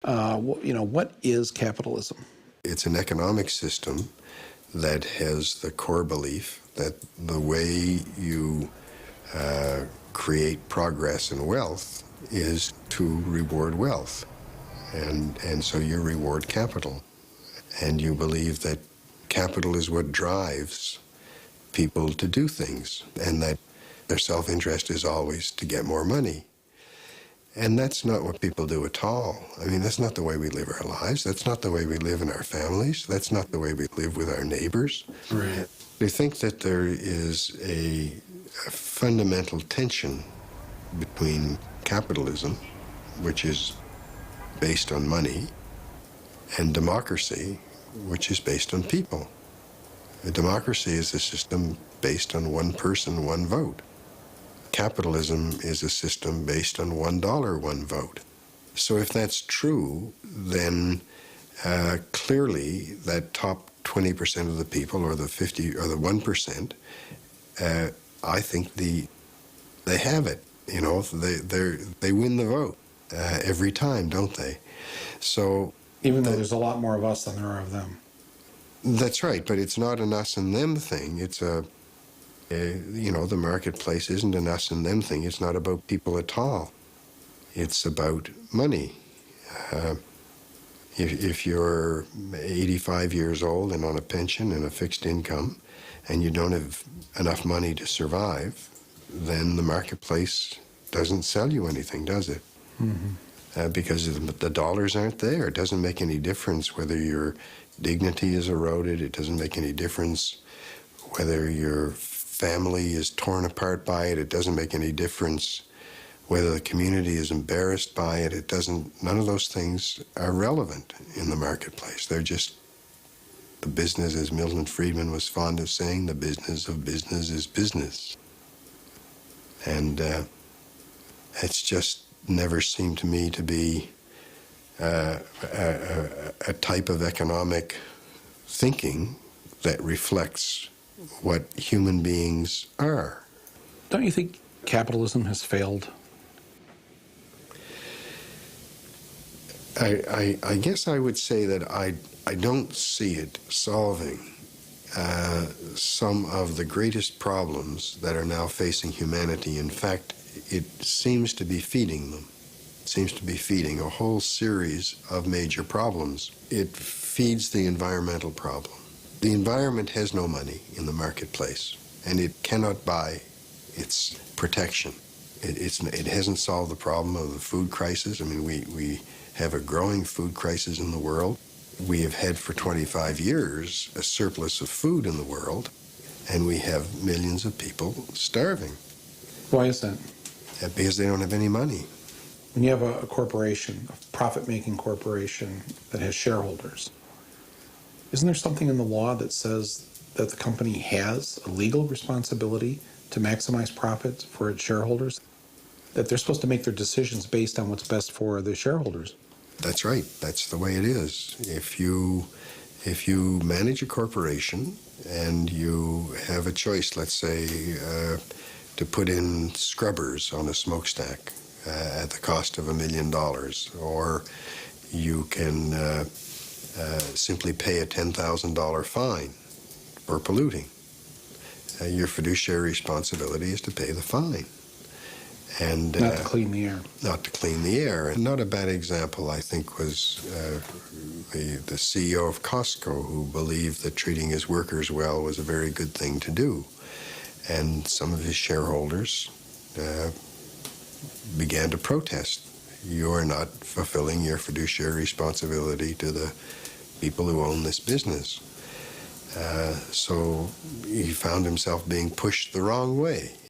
What is capitalism? It's an economic system that has the core belief that the way you create progress and wealth is to reward wealth. And so you reward capital. And you believe that capital is what drives people to do things, and that their self-interest is always to get more money. And that's not what people do at all. I mean, that's not the way we live our lives. That's not the way we live in our families. That's not the way we live with our neighbors. Right. They think that there is a fundamental tension between capitalism, which is based on money, and democracy, which is based on people. A democracy is a system based on one person, one vote. Capitalism is a system based on $1, one vote. So if that's true, then clearly that top 20% of the people, or the 50 or the 1%, I think they have it. You know, they win the vote every time, don't they? So Even though there's a lot more of us than there are of them. that's right, but it's not an us and them thing. It's the marketplace isn't an us and them thing. It's not about people at all. It's about money. If you're 85 years old and on a pension and a fixed income, and you don't have enough money to survive, then the marketplace doesn't sell you anything, does it? Mm-hmm. Because the dollars aren't there. It doesn't make any difference whether your dignity is eroded. It doesn't make any difference whether your family is torn apart by it. It doesn't make any difference whether the community is embarrassed by it. None of those things are relevant in the marketplace. They're just the business, as Milton Friedman was fond of saying, the business of business is business. And it's just never seemed to me to be a type of economic thinking that reflects what human beings are. Don't you think capitalism has failed? I guess I would say that I don't see it solving some of the greatest problems that are now facing humanity. In fact, it seems to be feeding them. It seems to be feeding a whole series of major problems. It feeds the environmental problem. The environment has no money in the marketplace, and it cannot buy its protection. It hasn't solved the problem of the food crisis. I mean, we have a growing food crisis in the world. We have had for 25 years a surplus of food in the world, and we have millions of people starving. Why is that? Because they don't have any money. When you have a corporation, a profit-making corporation that has shareholders, isn't there something in the law that says that the company has a legal responsibility to maximize profits for its shareholders? That they're supposed to make their decisions based on what's best for the shareholders? That's right. That's the way it is. If you manage a corporation and you have a choice, let's say, to put in scrubbers on a smokestack at the cost of $1 million, or you can simply pay a $10,000 fine for polluting. Your fiduciary responsibility is to pay the fine. And not to clean the air. Not to clean the air. And not a bad example, I think, was the CEO of Costco, who believed that treating his workers well was a very good thing to do. And some of his shareholders began to protest. You are not fulfilling your fiduciary responsibility to the people who own this business. So he found himself being pushed the wrong way.